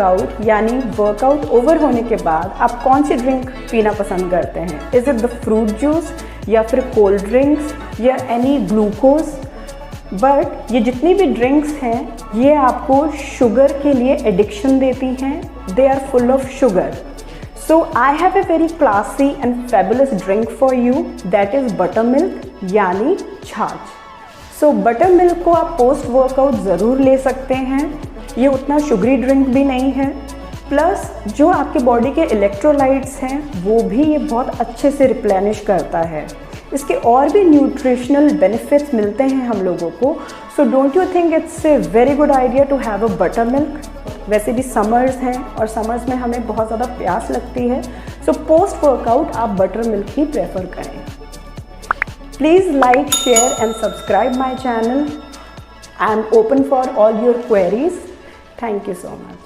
Workout यानी workout over होने के बाद आप कौन सी ड्रिंक पीना पसंद करते हैं? Is it the fruit juice या फिर कोल्ड ड्रिंक्स या एनी ग्लूकोज? बट ये जितनी भी ड्रिंक्स हैं ये आपको शुगर के लिए एडिक्शन देती हैं. They are full of sugar. So I have a very classy and fabulous drink for you, that is buttermilk यानी छाछ. So buttermilk को आप पोस्ट वर्कआउट ज़रूर ले सकते हैं. ये उतना शुगरी ड्रिंक भी नहीं है. प्लस जो आपके बॉडी के इलेक्ट्रोलाइट्स हैं वो भी ये बहुत अच्छे से रिप्लेनिश करता है. इसके और भी न्यूट्रिशनल बेनिफिट्स मिलते हैं हम लोगों को. So don't you think it's a very good idea to have a buttermilk? वैसे भी समर्स हैं और समर्स में हमें बहुत ज़्यादा प्यास लगती है. सो पोस्ट वर्कआउट आप बटर मिल्क ही प्रेफर करें. Please like, share and subscribe my channel. I am open for all your queries. Thank you so much.